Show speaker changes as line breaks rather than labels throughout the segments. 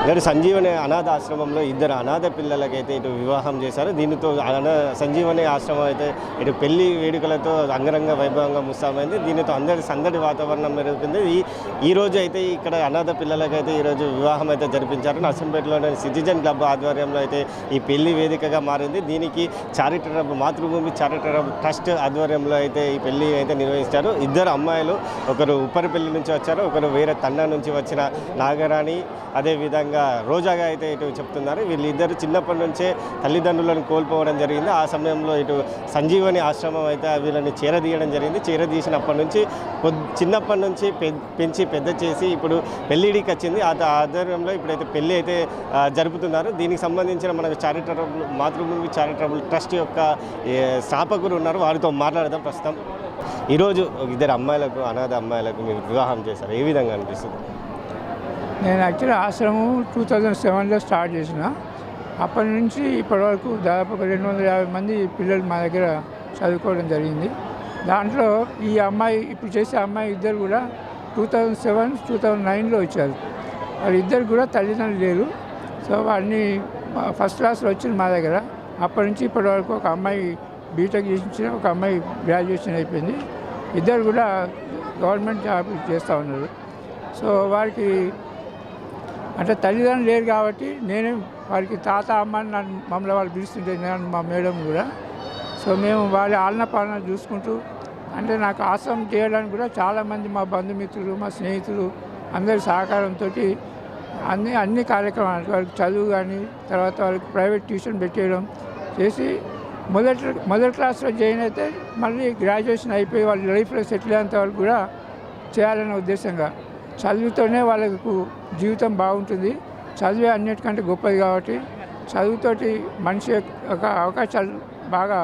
గారు సంజీవని అనాథ ఆశ్రమంలో ఇద్దరు అనాథ పిల్లలకైతే ఇటు వివాహం చేశారు. దీనితో సంజీవని ఆశ్రమం అయితే ఇటు పెళ్లి వేడుకలతో అంగరంగ వైభవంగా ముస్తామైంది. దీనితో అందరి సందడి వాతావరణం మెరుగుతుంది. ఈ రోజు అయితే ఇక్కడ అనాథ పిల్లలకైతే ఈరోజు వివాహం అయితే జరిపించారు. నర్సంపేటలోని సిటిజన్ క్లబ్ ఆధ్వర్యంలో అయితే ఈ పెళ్లి వేదికగా మారింది. దీనికి మాతృభూమి చారిటబుల్ ట్రస్ట్ ఆధ్వర్యంలో అయితే ఈ పెళ్లి అయితే నిర్వహిస్తారు. ఇద్దరు అమ్మాయిలు, ఒకరు ఉప్పరిపల్లి నుంచి వచ్చారు, ఒకరు వేరే తండా నుంచి వచ్చిన నాగరాణి, అదేవిధంగా రోజాగా అయితే ఇటు చెప్తున్నారు. వీళ్ళిద్దరు చిన్నప్పటి నుంచే తల్లిదండ్రులను కోల్పోవడం జరిగింది. ఆ సమయంలో ఇటు సంజీవని ఆశ్రమం అయితే వీళ్ళని చేరదీయడం జరిగింది. చేరదీసినప్పటి నుంచి చిన్నప్పటి నుంచి పెంచి పెద్ద చేసి ఇప్పుడు పెళ్ళిడికి వచ్చింది. ఆ ఆధ్వర్యంలో ఇప్పుడైతే పెళ్ళి అయితే జరుపుతున్నారు. దీనికి సంబంధించిన మనకు మాతృభూమి చారిటబుల్ ట్రస్ట్ యొక్క స్థాపకులు ఉన్నారు, వారితో మాట్లాడదాం. ప్రస్తుతం ఈరోజు ఇద్దరు అమ్మాయిలకు, అనాథ అమ్మాయిలకు మీరు వివాహం చేశారు, ఏ విధంగా అనిపిస్తుంది?
నేను యాక్చువల్లీ ఆశ్రమం 2007లో స్టార్ట్ చేసిన. అప్పటి నుంచి ఇప్పటివరకు దాదాపు 250 మంది పిల్లలు మా దగ్గర చదువుకోవడం జరిగింది. దాంట్లో ఈ అమ్మాయి, ఇప్పుడు చేసే అమ్మాయి ఇద్దరు కూడా 2007, 2009లో వచ్చారు. వాళ్ళిద్దరు కూడా తల్లిదండ్రులు లేరు. సో వాడిని ఫస్ట్ క్లాస్లో వచ్చింది మా దగ్గర. అప్పటి నుంచి ఇప్పటి వరకు ఒక అమ్మాయి బీటెక్ చేసిన, ఒక అమ్మాయి గ్రాడ్యుయేషన్ అయిపోయింది. ఇద్దరు కూడా గవర్నమెంట్ జాబ్ చేస్తూ ఉన్నారు. సో వారికి అంటే తల్లిదండ్రులు లేరు కాబట్టి నేనే వారికి తాత అమ్మ అని మమ్మల్ని వాళ్ళు పిలుస్తుంటే నేను, మా మేడం కూడా. సో మేము వాళ్ళ ఆలన పాలన చూసుకుంటూ, అంటే నాకు ఆశ్రమం చేయడానికి కూడా చాలామంది మా బంధుమిత్రులు, మా స్నేహితులు అందరి సహకారంతో అన్ని కార్యక్రమాలు, వాళ్ళకి చదువు కానీ, తర్వాత వాళ్ళకి ప్రైవేట్ ట్యూషన్ పెట్టేయడం చేసి మొదటి క్లాస్లో జాయిన్ అయితే మళ్ళీ గ్రాడ్యుయేషన్ అయిపోయి వాళ్ళ లైఫ్లో సెటిల్ అయ్యేంత వరకు కూడా చేయాలనే ఉద్దేశంగా. చదువుతోనే వాళ్ళకు జీవితం బాగుంటుంది, చదివే అన్నిటికంటే గొప్పది కాబట్టి చదువుతోటి మనిషి ఒక అవకాశాలు బాగా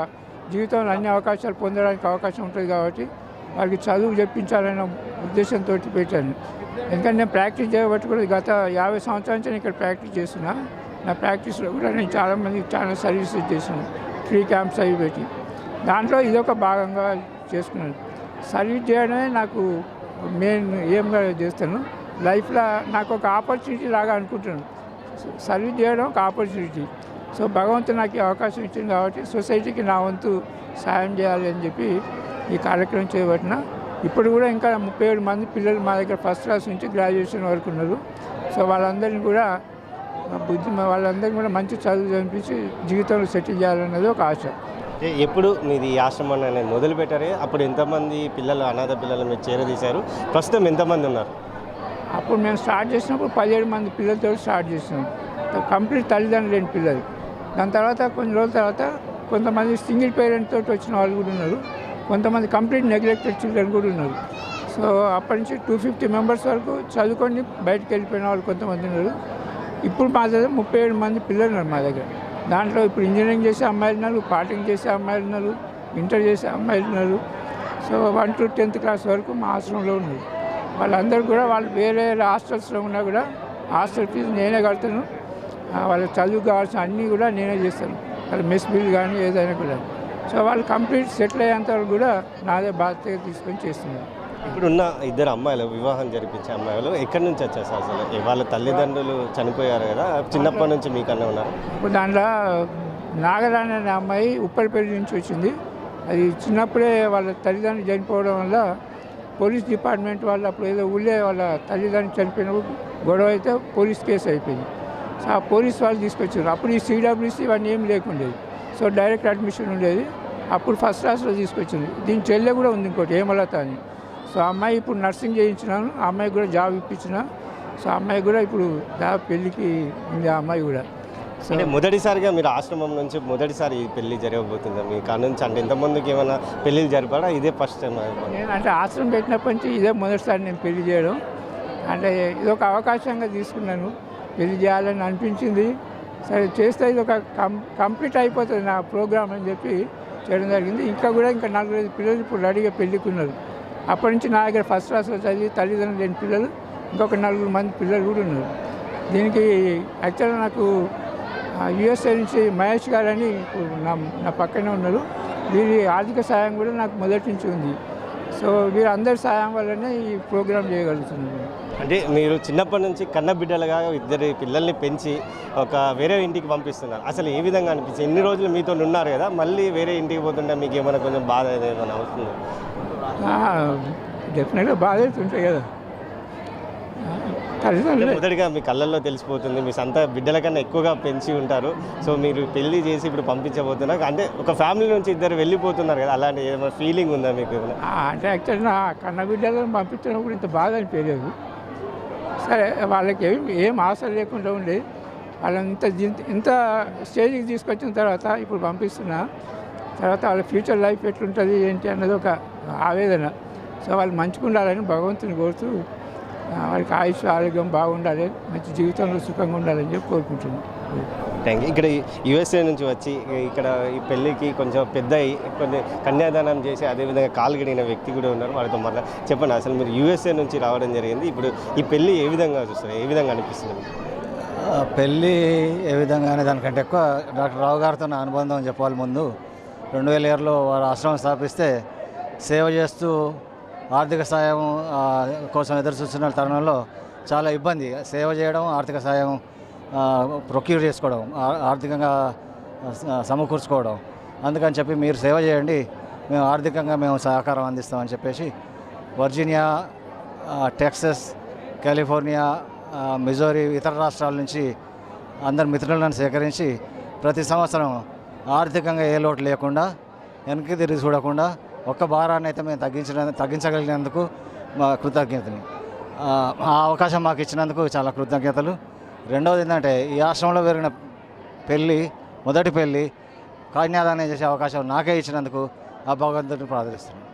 జీవితంలో అన్ని అవకాశాలు పొందడానికి అవకాశం ఉంటుంది కాబట్టి వాళ్ళకి చదువు చెప్పించాలనే ఉద్దేశంతో పెట్టాను. ఎందుకంటే నేను ప్రాక్టీస్ చేయబట్టి కూడా గత 50 సంవత్సరాల నుంచి నేను ఇక్కడ ప్రాక్టీస్ చేస్తున్నా. నా ప్రాక్టీస్లో కూడా నేను చాలామందికి చాలా సర్వీసెస్ చేశాను, ఫ్రీ క్యాంప్స్ అవి పెట్టి. దాంట్లో ఇదొక భాగంగా చేసుకున్నాను. సర్వీస్ చేయడమే నాకు మెయిన్ ఏంగా చేస్తాను. లైఫ్లో నాకు ఒక ఆపర్చునిటీ లాగా అనుకుంటున్నాను. సర్వీస్ చేయడం ఒక ఆపర్చునిటీ. సో భగవంతుడు నాకు ఈ అవకాశం ఇచ్చింది కాబట్టి సొసైటీకి నా వంతు సాయం చేయాలి అని చెప్పి ఈ కార్యక్రమం చేయబట్టిన. ఇప్పుడు కూడా ఇంకా 37 మంది పిల్లలు మా దగ్గర ఫస్ట్ క్లాస్ నుంచి గ్రాడ్యుయేషన్ వరకు ఉన్నారు. సో వాళ్ళందరినీ కూడా వాళ్ళందరినీ కూడా మంచి చదువు చదివించి జీవితంలో సెటిల్ చేయాలన్నది ఒక ఆశ.
ఎప్పుడు మీది ఈ ఆశ్రమాన్ని అనేది మొదలు పెట్టారే, అప్పుడు ఎంతమంది పిల్లలు, అనాథ పిల్లలు మీరు చేరదీశారు? ప్రస్తుతం ఎంతమంది ఉన్నారు?
అప్పుడు మేము స్టార్ట్ చేసినప్పుడు 17 మంది పిల్లలతో స్టార్ట్ చేసినాం, కంప్లీట్ తల్లిదండ్రులు లేని పిల్లలు. దాని తర్వాత కొన్ని రోజుల తర్వాత కొంతమంది సింగిల్ పేరెంట్ తోటి వచ్చిన వాళ్ళు కూడా ఉన్నారు, కొంతమంది కంప్లీట్ నెగ్లెక్టెడ్ చిల్డ్రన్ కూడా ఉన్నారు. సో అప్పటి నుంచి 250 మెంబర్స్ వరకు చదువుకొని బయటకు వెళ్ళిపోయిన వాళ్ళు కొంతమంది ఉన్నారు. ఇప్పుడు మా దగ్గర 37 మంది పిల్లలు ఉన్నారు మా దగ్గర. దాంట్లో ఇప్పుడు ఇంజనీరింగ్ చేసే అమ్మాయిలు ఉన్నారు, పార్టింగ్ చేసే అమ్మాయిలు ఉన్నారు, ఇంటర్ చేసే అమ్మాయిలు ఉన్నారు. సో 1 to 10th క్లాస్ వరకు మా హాస్టల్లో ఉన్నారు. వాళ్ళందరూ కూడా వాళ్ళు వేరే హాస్టల్స్లో ఉన్నా కూడా హాస్టల్ ఫీజు నేనే కడతాను. వాళ్ళ చదువు కావాల్సిన అన్నీ కూడా నేనే చేస్తాను, వాళ్ళ మెస్ బిల్ కానీ ఏదైనా కూడా. సో వాళ్ళు కంప్లీట్ సెటిల్ అయ్యేంత వరకు కూడా నాదే బాధ్యత తీసుకొని చేస్తున్నారు.
ఇప్పుడున్న ఇద్దరు అమ్మాయిలు, వివాహం జరిపించే అమ్మాయిలు ఎక్కడి నుంచి వచ్చేసి అసలు వాళ్ళ తల్లిదండ్రులు చనిపోయారు కదా, చిన్నప్పటి నుంచి మీకన్నా ఉన్నారు?
ఇప్పుడు దాంట్లో నాగరాణి అనే అమ్మాయి ఉప్పరిపల్లి నుంచి వచ్చింది. అది చిన్నప్పుడే వాళ్ళ తల్లిదండ్రులు చనిపోవడం వల్ల పోలీస్ డిపార్ట్మెంట్ వాళ్ళు అప్పుడు ఏదో ఊళ్ళే వాళ్ళ తల్లిదండ్రులు చనిపోయినప్పుడు గొడవ అయితే పోలీస్ కేసు అయిపోయింది. సో ఆ పోలీస్ వాళ్ళు తీసుకొచ్చారు. అప్పుడు ఈ సిడబ్ల్యూసీ ఇవన్నీ ఏం లేకుండేది. సో డైరెక్ట్ అడ్మిషన్ ఉండేది. అప్పుడు ఫస్ట్ క్లాస్లో తీసుకొచ్చింది. దీని చెల్లె కూడా ఉంది ఇంకోటి, హేమలత అని. సో అమ్మాయి ఇప్పుడు నర్సింగ్ చేయించినాను, ఆ అమ్మాయి కూడా జాబ్ ఇప్పించిన. సో అమ్మాయి కూడా ఇప్పుడు దాదాపు పెళ్ళికి ఉంది ఆ అమ్మాయి కూడా.
సో మొదటిసారిగా మీరు ఆశ్రమం నుంచి మొదటిసారి పెళ్లి జరగబోతుందా మీ కాడ నుంచి? అంటే ఇంతమందికి ఏమైనా పెళ్ళిళ్ళు జరిపాడా, ఇదే ఫస్ట్ టైం?
నేను అంటే ఆశ్రమం పెట్టినప్పటి నుంచి ఇదే మొదటిసారి నేను పెళ్లి చేయడం. అంటే ఇదొక అవకాశంగా తీసుకున్నాను, పెళ్లి చేయాలని అనిపించింది. సరే చేస్తే ఇది ఒక కంప్లీట్ అయిపోతుంది నా ప్రోగ్రామ్ అని చెప్పి చేయడం జరిగింది. ఇంకా 4-5 పిల్లలు ఇప్పుడు రెడీగా పెళ్ళికున్నారు. అప్పటి నుంచి నా దగ్గర ఫస్ట్ క్లాస్లో చదివి తల్లిదండ్రులు లేని పిల్లలు ఇంకొక 4 మంది పిల్లలు కూడా ఉన్నారు. దీనికి యాక్చువల్గా నాకు యుఎస్ఏ నుంచి మహేష్ గారని నా పక్కనే ఉన్నారు. వీరి ఆర్థిక సాయం కూడా నాకు మొదటి నుంచి ఉంది. సో వీరందరి సాయం వల్లనే ఈ ప్రోగ్రాం చేయగలుగుతున్నాను.
అంటే మీరు చిన్నప్పటి నుంచి కన్న బిడ్డలుగా ఇద్దరు పిల్లల్ని పెంచి ఒక వేరే ఇంటికి పంపిస్తున్నారు. అసలు ఏ విధంగా అనిపించింది? ఎన్ని రోజులు మీతో ఉన్నారు కదా, మళ్ళీ వేరే ఇంటికి పోతుంటే మీకు ఏమైనా కొంచెం బాధ ఏమైనా అవుతుంది?
డెఫినెట్గా బాధ అవుతుంటాయి కదా. తల్లిదండ్రులు
మొదటిగా మీ కళ్ళల్లో తెలిసిపోతుంది, మీ సొంత బిడ్డల కన్నా ఎక్కువగా పెంచి ఉంటారు. సో మీరు పెళ్లి చేసి ఇప్పుడు పంపించబోతున్నారు అంటే ఒక ఫ్యామిలీ నుంచి ఇద్దరు వెళ్ళిపోతున్నారు కదా, అలాంటి ఏమైనా ఫీలింగ్ ఉందా మీకు?
అంటే యాక్చువల్లీ నా కన్న బిడ్డలను పంపించినప్పుడు ఇంత బాధ అనిపించలేదు. సరే, వాళ్ళకి ఏం ఆశ లేకుండా ఉండి వాళ్ళని ఇంత స్టేజ్కి తీసుకొచ్చిన తర్వాత ఇప్పుడు పంపిస్తున్నా. తర్వాత వాళ్ళ ఫ్యూచర్ లైఫ్ ఎట్లుంటుంది ఏంటి అన్నది ఒక ఆవేదన. సో వాళ్ళు మంచిగా ఉండాలని భగవంతుని కోరుతూ వాళ్ళకి ఆయుష్ ఆరోగ్యం బాగుండాలి, మంచి జీవితంలో సుఖంగా ఉండాలని చెప్పి కోరుకుంటున్నాను.
Thank you. ఇక్కడ యుఎస్ఏ నుంచి వచ్చి ఇక్కడ ఈ పెళ్ళికి కొంచెం పెద్ద కొన్ని కన్యాదానం చేసి అదేవిధంగా కాలు గడిగిన వ్యక్తి కూడా ఉన్నారు, వాళ్ళతో మళ్ళీ చెప్పండి. అసలు మీరు యుఎస్ఏ నుంచి రావడం జరిగింది, ఇప్పుడు ఈ పెళ్ళి ఏ విధంగా చూస్తారు, ఏ విధంగా అనిపిస్తుంది మీకు?
పెళ్ళి ఏ విధంగా అనే దానికంటే ఎక్కువ డాక్టర్ రావు గారితో నా అనుబంధం అని చెప్పాలి. ముందు 2007లో వారు ఆశ్రమం స్థాపిస్తే సేవ చేస్తూ ఆర్థిక సాయం కోసం ఎదురు చూస్తున్న తరుణంలో చాలా ఇబ్బంది, సేవ చేయడం, ఆర్థిక సాయం ప్రొక్యూర్ చేసుకోవడం, ఆర్థికంగా సమకూర్చుకోవడం. అందుకని చెప్పి మీరు సేవ చేయండి, మేము ఆర్థికంగా మేము సహకారం అందిస్తామని చెప్పేసి వర్జీనియా, టెక్సస్, కాలిఫోర్నియా, మిజోరీ, ఇతర రాష్ట్రాల నుంచి అందరి మిత్రులను సేకరించి ప్రతి సంవత్సరం ఆర్థికంగా ఏ లోటు లేకుండా వెనక్కి తిరిగి చూడకుండా ఒక్క భారాన్ని అయితే మేము తగ్గించగలిగినందుకు మా కృతజ్ఞతని, ఆ అవకాశం మాకు ఇచ్చినందుకు చాలా కృతజ్ఞతలు. రెండవది ఏంటంటే ఈ ఆశ్రమంలో జరిగిన పెళ్ళి, మొదటి పెళ్ళి కన్యాదానం చేసే అవకాశం నాకే ఇచ్చినందుకు ఆ భగవంతుడిని ప్రార్థిస్తున్నాను.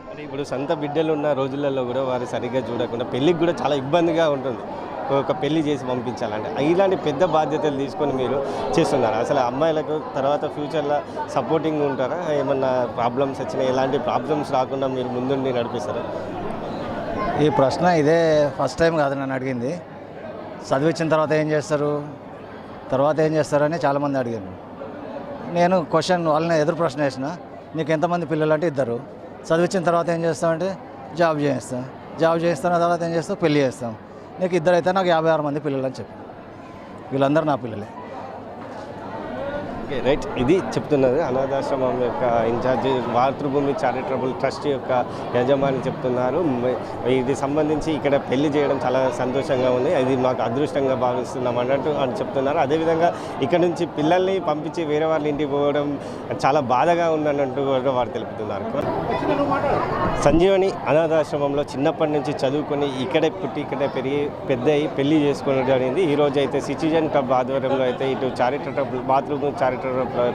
అంటే ఇప్పుడు సొంత బిడ్డలు ఉన్న రోజులలో కూడా వారు సరిగ్గా చూడకుండా పెళ్ళికి కూడా చాలా ఇబ్బందిగా ఉంటుంది, ఒక పెళ్లి చేసి పంపించాలంటే. ఇలాంటి పెద్ద బాధ్యతలు తీసుకొని మీరు చేస్తున్నారు. అసలు అమ్మాయిలకు తర్వాత ఫ్యూచర్లో సపోర్టింగ్ ఉంటారా? ఏమన్నా ప్రాబ్లమ్స్ వచ్చినా ఎలాంటి ప్రాబ్లమ్స్ రాకుండా మీరు ముందుండి నడిపిస్తారా?
ఈ ప్రశ్న ఇదే ఫస్ట్ టైం కాదు నన్ను అడిగింది. చదివించిన తర్వాత ఏం చేస్తారని చాలామంది అడిగారు. నేను క్వశ్చన్ వాళ్ళని ఎదురు ప్రశ్న వేసిన, నీకు ఎంతమంది పిల్లలు అంటే 2. చదివించిన తర్వాత ఏం చేస్తామంటే జాబ్ చేయిస్తాను, తర్వాత ఏం చేస్తావు, పెళ్లి చేస్తాం. నీకు 2 అయితే నాకు 56 మంది పిల్లలు అని చెప్పి, వీళ్ళందరూ నా పిల్లలే.
Okay, right. ఇది చెప్తున్నది అనాథాశ్రమం యొక్క ఇన్ఛార్జి, మాతృభూమి చారిటబుల్ ట్రస్ట్ యొక్క యజమాని చెప్తున్నారు. ఇది సంబంధించి ఇక్కడ పెళ్లి చేయడం చాలా సంతోషంగా ఉంది, అది మాకు అదృష్టంగా భావిస్తున్నాం అన్నట్టు అని చెప్తున్నారు. అదేవిధంగా ఇక్కడ నుంచి పిల్లల్ని పంపించి వేరే వాళ్ళ ఇంటికి పోవడం చాలా బాధగా ఉందన్నట్టు కూడా వారు తెలుపుతున్నారు. సంజీవని అనాథాశ్రమంలో చిన్నప్పటి నుంచి చదువుకొని ఇక్కడే పుట్టి ఇక్కడే పెరిగి పెద్ద అయ్యి పెళ్లి చేసుకోవడం జరిగింది. ఈరోజు అయితే సిటిజన్ క్లబ్ ఆధ్వర్యంలో అయితే ఇటు చారిటబుల్ మాతృభూమి చారిటబుల్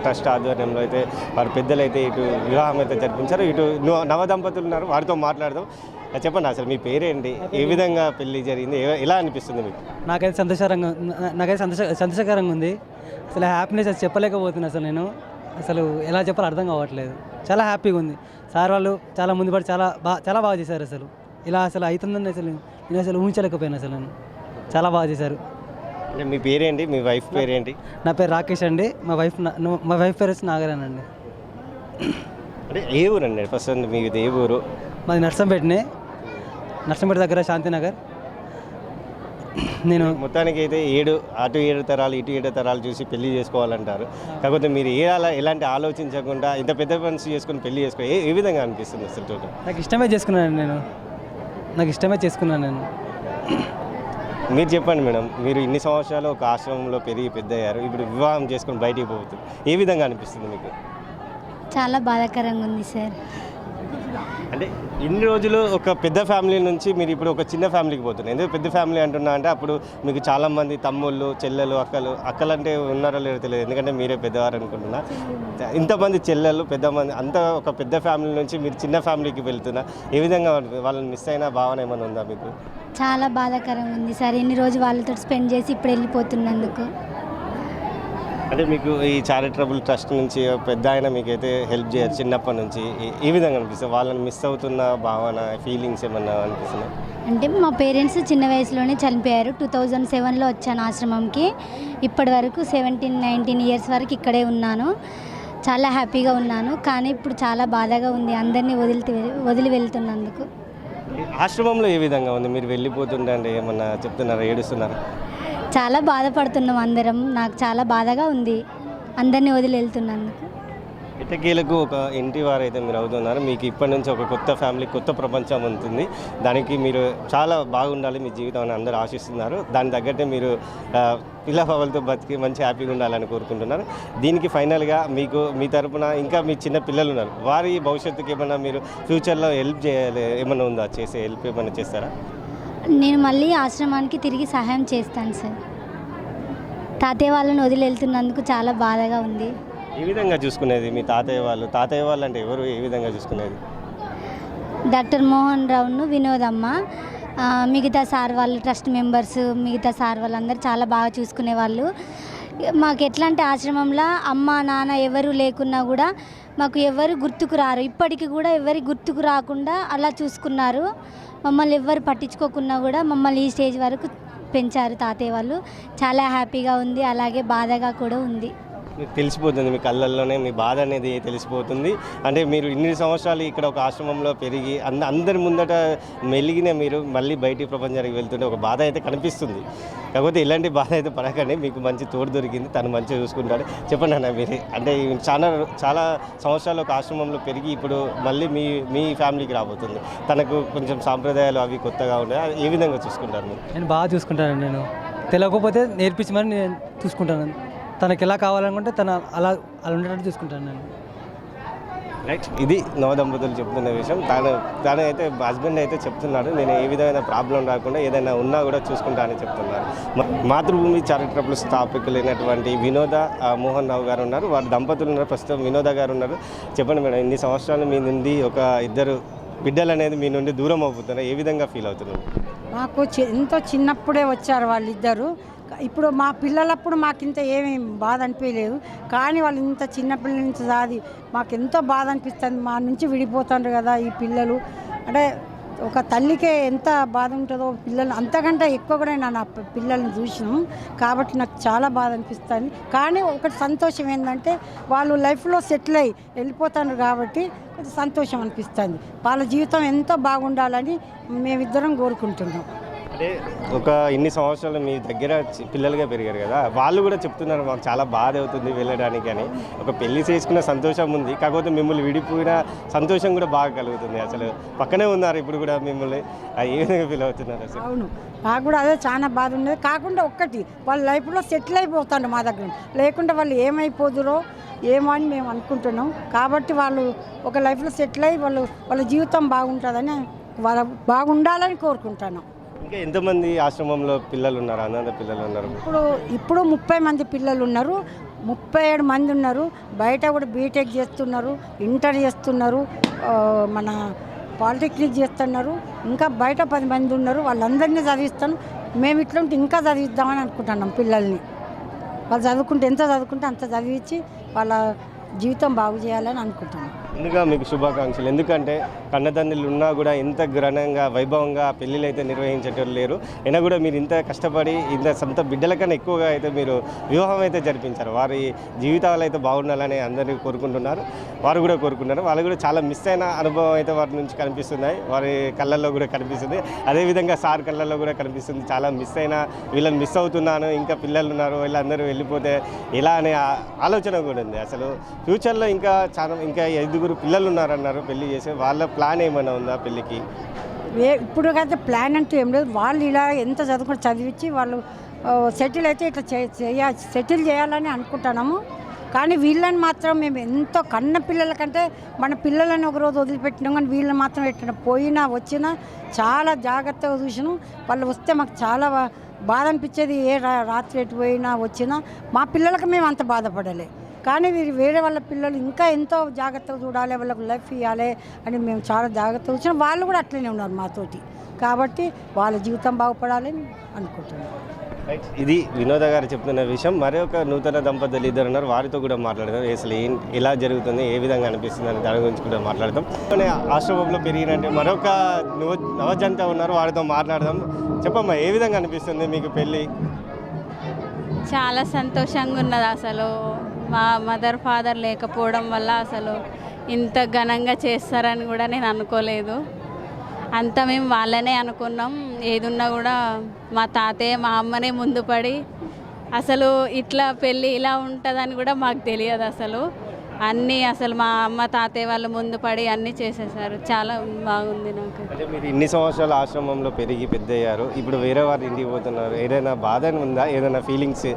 ట్రస్ట్ ఆధ్వర్యంలో అయితే వారి పెద్దలు అయితే ఇటు వివాహం అయితే జరిపించారు. ఇటు నవదంపతులు ఉన్నారు, వారితో మాట్లాడదాం. చెప్పండి, అసలు మీ పేరేంటి, ఏ విధంగా పెళ్లి జరిగింది, ఎలా అనిపిస్తుంది మీకు?
నాకైతే సంతోషకరంగా ఉంది. అసలు హ్యాపీనెస్ అది చెప్పలేకపోతున్నా. అసలు ఎలా చెప్పాలో అర్థం కావట్లేదు. చాలా హ్యాపీగా ఉంది. సార్ వాళ్ళు చాలా ముందు పడి చాలా బాగా చేశారు. ఇలా అవుతుందని నేను ఊహించలేకపోయాను. నేను చాలా బాగా చేశారు.
అంటే మీ పేరేంటి, మీ వైఫ్ పేరేంటి?
నా పేరు రాకేష్ అండి. మా వైఫ్ పేరు వచ్చి నాగరాన్ అండి.
అంటే ఏ ఊరు అండి ఫస్ట్? మీది ఏ ఊరు?
మాది నర్సంపేట దగ్గర శాంతినగర్. నేను
మొత్తానికి అయితే 7 తరాలు ఇటు 7 తరాలు చూసి పెళ్లి చేసుకోవాలంటారు. కాకపోతే మీరు ఎలాంటి ఆలోచించకుండా ఇంత పెద్ద పని చేసుకొని పెళ్లి ఏ విధంగా అనిపిస్తుంది అసలు?
నాకు ఇష్టమే చేసుకున్నాను నేను.
మీరు చెప్పండి మేడం, మీరు ఇన్ని సంవత్సరాలు ఒక ఆశ్రమంలో పెరిగి పెద్ద అయ్యారు, ఇప్పుడు వివాహం చేసుకొని బయటికి పోతుంది, ఏ విధంగా అనిపిస్తుంది మీకు?
చాలా బాధాకరంగా ఉంది సార్.
అంటే ఇన్ని రోజులు ఒక పెద్ద ఫ్యామిలీ నుంచి మీరు ఇప్పుడు ఒక చిన్న ఫ్యామిలీకి పోతున్నారు. ఎందుకు పెద్ద ఫ్యామిలీ అంటున్నా అంటే అప్పుడు మీకు చాలామంది తమ్ముళ్ళు, చెల్లెలు, అక్కలంటే ఉన్నారో లేదో తెలియదు, ఎందుకంటే మీరే పెద్దవారు అనుకుంటున్నా. ఇంతమంది చెల్లెలు, పెద్దమంది అంతా ఒక పెద్ద ఫ్యామిలీ నుంచి మీరు చిన్న ఫ్యామిలీకి వెళ్తున్నా, ఏ విధంగా వాళ్ళని మిస్ అయిన భావన ఏమైనా ఉందా మీకు?
చాలా బాధాకరంగా ఉంది సార్, ఎన్ని రోజు వాళ్ళతో స్పెండ్ చేసి ఇప్పుడు వెళ్ళిపోతున్నందుకు.
అంటే మీకు ఈ చారిటబుల్ ట్రస్ట్ నుంచి పెద్ద ఆయన మీకైతే హెల్ప్ చేయరు చిన్నప్పటి నుంచి, ఏ విధంగా అనిపిస్తుంది? వాళ్ళని మిస్ అవుతున్న భావన, ఫీలింగ్స్ ఏమన్నా అనిపిస్తున్నాయి?
అంటే మా పేరెంట్స్ చిన్న వయసులోనే చనిపోయారు. 2007లో వచ్చాను ఆశ్రమంకి. ఇప్పటి వరకు 17-19 ఇయర్స్ వరకు ఇక్కడే ఉన్నాను. చాలా హ్యాపీగా ఉన్నాను. కానీ ఇప్పుడు చాలా బాధగా ఉంది అందరినీ వదిలి వెళ్తున్నందుకు.
ఆశ్రమంలో ఏ విధంగా ఉంది? మీరు వెళ్ళిపోతుండే ఏమన్నా చెప్తున్నారా, ఏడుస్తున్నారా?
చాలా బాధపడుతున్నాం అందరం. నాకు చాలా బాధగా ఉంది అందరినీ వదిలి వెళ్తున్నందుకు.
ఇటకీలకు ఒక ఇంటి వారైతే మీరు అవుతున్నారు. మీకు ఇప్పటి నుంచి ఒక కొత్త ఫ్యామిలీ, కొత్త ప్రపంచం ఉంటుంది. దానికి మీరు చాలా బాగుండాలి మీ జీవితం అని అందరూ ఆశిస్తున్నారు. దాని తగ్గట్టే మీరు పిల్లవాళ్ళతో బతికి మంచి హ్యాపీగా ఉండాలని కోరుకుంటున్నారు. దీనికి ఫైనల్గా మీకు మీ తరపున ఇంకా మీ చిన్న పిల్లలు ఉన్నారు, వారి భవిష్యత్తుకి ఏమన్నా మీరు ఫ్యూచర్లో హెల్ప్ చేయాలి ఏమన్నా ఉందా? చేసే హెల్ప్ ఏమన్నా చేస్తారా?
నేను మళ్ళీ ఆశ్రమానికి తిరిగి సహాయం చేస్తాను సార్. తాతయ్య వాళ్ళని వదిలి వెళ్తున్నందుకు చాలా బాధగా ఉంది.
ఏ విధంగా చూసుకునేది మీ తాతయ్య వాళ్ళు? తాతయ్య వాళ్ళు అంటే ఎవరు? ఏ విధంగా చూసుకునేది?
డాక్టర్ మోహన్ రావును, వినోదమ్మ, మిగతా సార్ వాళ్ళు, ట్రస్ట్ మెంబర్స్, మిగతా సార్ వాళ్ళందరూ చాలా బాగా చూసుకునేవాళ్ళు. మాకు ఎట్లా అంటే ఆశ్రమంలో అమ్మ నాన్న ఎవరు లేకున్నా కూడా మాకు ఎవరు గుర్తుకు రారు. ఇప్పటికి కూడా ఎవరి గుర్తుకు రాకుండా అలా చూసుకున్నారు. మమ్మల్ని ఎవరు పట్టించుకోకున్నా కూడా మమ్మల్ని ఈ స్టేజ్ వరకు పెంచారు తాతయ్య వాళ్ళు. చాలా హ్యాపీగా ఉంది, అలాగే బాధగా కూడా ఉంది.
మీకు తెలిసిపోతుంది, మీ కళ్ళల్లోనే మీ బాధ అనేది తెలిసిపోతుంది. అంటే మీరు ఇన్ని సంవత్సరాలు ఇక్కడ ఒక ఆశ్రమంలో పెరిగి అందరి ముందట మెలిగిన మీరు మళ్ళీ బయటి ప్రపంచానికి వెళ్తుంటే ఒక బాధ అయితే కనిపిస్తుంది. కాకపోతే ఇలాంటి బాధ అయితే పడకండి, మీకు మంచి తోడు దొరికింది, తను మంచిగా చూసుకుంటాడు. చెప్పండి అన్న, మీరు అంటే చాలా సంవత్సరాలు ఒక ఆశ్రమంలో పెరిగి ఇప్పుడు మళ్ళీ మీ ఫ్యామిలీకి రాబోతుంది. తనకు కొంచెం సాంప్రదాయాలు అవి కొత్తగా ఉన్నాయి, ఏ విధంగా చూసుకుంటారు మీరు?
నేను బాగా చూసుకుంటాను. నేను తెలియకపోతే నేర్పించమని నేను చూసుకుంటాను. తనకి ఎలా కావాలనుకుంటే తను అలా ఉండేటట్టు చూసుకుంటాను నేను.
రైట్, ఇది నవదంపతులు చెప్తున్న విషయం. తను అయితే హస్బెండ్ అయితే చెప్తున్నాడు, నేను ఏ విధమైన ప్రాబ్లం రాకుండా ఏదైనా ఉన్నా కూడా చూసుకుంటా అని చెప్తున్నారు. మాతృభూమి చారిటబుల్ స్థాపకులైనటువంటి వినోద మోహన్ రావు గారు ఉన్నారు, వారి దంపతులు ఉన్నారు. ప్రస్తుతం వినోద గారు ఉన్నారు. చెప్పండి మేడం, ఇన్ని సంవత్సరాలు మీ నుండి ఒక ఇద్దరు బిడ్డలు అనేది మీ నుండి దూరం అవుతున్నారు, ఏ విధంగా ఫీల్ అవుతున్నారు?
మాకు ఎంతో చిన్నప్పుడే వచ్చారు వాళ్ళిద్దరు. ఇప్పుడు మా పిల్లలప్పుడు మాకింత ఏమీ బాధ అనిపించలేదు, కానీ వాళ్ళు ఇంత చిన్నపిల్లల నుంచి సాది మాకెంతో బాధ అనిపిస్తుంది. మా నుంచి విడిపోతారు కదా ఈ పిల్లలు. అంటే ఒక తల్లికే ఎంత బాధ ఉంటుందో పిల్లలు అంతకంటే ఎక్కువ కూడా నేను నా పిల్లల్ని చూసినాం. కాబట్టి నాకు చాలా బాధ అనిపిస్తుంది. కానీ ఒకటి సంతోషం ఏంటంటే వాళ్ళు లైఫ్లో సెటిల్ అయ్యి వెళ్ళిపోతారు కాబట్టి కొంచెం సంతోషం అనిపిస్తుంది. వాళ్ళ జీవితం ఎంతో బాగుండాలని మేమిద్దరం కోరుకుంటున్నాం.
అంటే ఒక ఇన్ని సంవత్సరాలు మీ దగ్గర పిల్లలుగా పెరిగారు కదా, వాళ్ళు కూడా చెప్తున్నారు మాకు చాలా బాధ అవుతుంది వెళ్ళడానికి అని. ఒక పెళ్లి చేసుకున్న సంతోషం ఉంది, కాకపోతే మిమ్మల్ని విడిపోయిన సంతోషం కూడా బాగా కలుగుతుంది. అసలు పక్కనే ఉన్నారు ఇప్పుడు కూడా, మిమ్మల్ని ఏ విధంగా ఫీల్ అవుతున్నారు అసలు?
అవును, నాకు కూడా అదే చాలా బాధ ఉండేది. కాకుండా ఒక్కటి, వాళ్ళ లైఫ్లో సెటిల్ అయిపోతాడు మా దగ్గర, లేకుంటే వాళ్ళు ఏమైపోదురో ఏమో అని మేము అనుకుంటున్నాం. కాబట్టి వాళ్ళు ఒక లైఫ్లో సెటిల్ అయ్యి వాళ్ళ జీవితం బాగుంటుందని, వాళ్ళ బాగుండాలని కోరుకుంటున్నాం.
ఇంకా ఎంతమంది ఆశ్రమంలో పిల్లలు ఉన్నారు, అనాథ పిల్లలు ఉన్నారు?
ఇప్పుడు 30 మంది పిల్లలు ఉన్నారు, 37 మంది ఉన్నారు. బయట కూడా బీటెక్ చేస్తున్నారు, ఇంటర్ చేస్తున్నారు, మన పాలిటెక్నిక్ చేస్తున్నారు. ఇంకా బయట 10 మంది ఉన్నారు. వాళ్ళందరినీ చదివిస్తాను. మేము ఇట్లుంటే ఇంకా చదివిద్దామని అనుకుంటున్నాం పిల్లల్ని. వాళ్ళు చదువుకుంటే ఎంత చదువుకుంటే అంత చదివించి వాళ్ళ జీవితం బాగు చేయాలని అనుకుంటున్నాను.
ముందుగా మీకు శుభాకాంక్షలు. ఎందుకంటే కన్నతండ్రులు ఉన్నా కూడా ఇంత ఘనంగా వైభవంగా పెళ్ళిళ్ళు అయితే నిర్వహించేటోళ్ళు లేరు. అయినా కూడా మీరు ఇంత కష్టపడి ఇంత సొంత బిడ్డల కన్నా ఎక్కువగా అయితే మీరు వివాహం అయితే జరిపించారు. వారి జీవితాలు అయితే బాగుండాలని అందరూ కోరుకుంటున్నారు, వారు కూడా కోరుకుంటున్నారు. వాళ్ళు కూడా చాలా మిస్ అయిన అనుభవం అయితే వారి నుంచి కనిపిస్తున్నాయి, వారి కళ్ళల్లో కూడా కనిపిస్తుంది. అదేవిధంగా సార్ కళ్ళల్లో కూడా కనిపిస్తుంది, చాలా మిస్ అయినా వీళ్ళని మిస్ అవుతున్నాను, ఇంకా పిల్లలు ఉన్నారు వీళ్ళందరూ వెళ్ళిపోతే ఎలా అనే ఆలోచన కూడా ఉంది. అసలు ఫ్యూచర్లో ఇంకా 5 పిల్లలు ఉన్నారన్నారు పెళ్లి చేసే, వాళ్ళ ప్లాన్ ఏమైనా ఉందా పెళ్ళికి?
ఇప్పుడు అయితే ప్లాన్ అంటూ ఏం లేదు. వాళ్ళు ఇలా ఎంత చదువుకుని చదివించి వాళ్ళు సెటిల్ అయితే ఇట్లా సెటిల్ చేయాలని అనుకుంటున్నాము. కానీ వీళ్ళని మాత్రం మేము ఎంతో కన్న పిల్లల కంటే మన పిల్లలని ఒకరోజు వదిలిపెట్టినాం, కానీ వీళ్ళని మాత్రం ఎట్లా పోయినా వచ్చినా చాలా జాగ్రత్తగా చూసినాం. వాళ్ళు వస్తే మాకు చాలా బాధ అనిపించేది. రాత్రి ఎటు పోయినా వచ్చినా మా పిల్లలకు మేము అంత బాధపడలే. కానీ వేరే వాళ్ళ పిల్లలు ఇంకా ఎంతో జాగ్రత్తగా చూడాలి, వాళ్ళకు లైఫ్ ఇవ్వాలి అని మేము చాలా జాగ్రత్తగా వచ్చినాం. వాళ్ళు కూడా అట్లనే ఉన్నారు మాతోటి. కాబట్టి వాళ్ళ జీవితం బాగుపడాలని అనుకుంటున్నాం.
ఇది వినోద గారు చెప్తున్న విషయం. మరొక నూతన దంపతులు ఇద్దరు ఉన్నారు, వారితో కూడా మాట్లాడదాం. అసలు ఎలా జరుగుతుంది, ఏ విధంగా అనిపిస్తుంది అని దాని గురించి కూడా మాట్లాడదాం. ఆశ్రమంలో పెరిగినట్టు మరొక నవజంట ఉన్నారు, వారితో మాట్లాడదాం. చెప్పమ్మా, ఏ విధంగా అనిపిస్తుంది మీకు పెళ్ళి?
చాలా సంతోషంగా ఉన్నది. అసలు మా మదర్ ఫాదర్ లేకపోవడం వల్ల అసలు ఇంత ఘనంగా చేస్తారని కూడా నేను అనుకోలేదు. అంతా మేము వాళ్ళనే అనుకున్నాం. ఏదున్నా కూడా మా తాతయ్య మా అమ్మనే ముందు పడి అసలు ఇట్లా పెళ్ళి ఇలా ఉంటుందని కూడా మాకు తెలియదు అసలు. అన్నీ అసలు మా అమ్మ తాతయ్య వాళ్ళు ముందు పడి అన్నీ చేసేసారు. చాలా బాగుంది నాకు.
అంటే మీరు ఇన్ని సంవత్సరాలు ఆశ్రమంలో పెరిగి పెద్దయ్యారు, ఇప్పుడు వేరే వారి ఇంటికి పోతున్నారు, ఏదైనా బాధ ఉందా, ఏదైనా ఫీలింగ్స్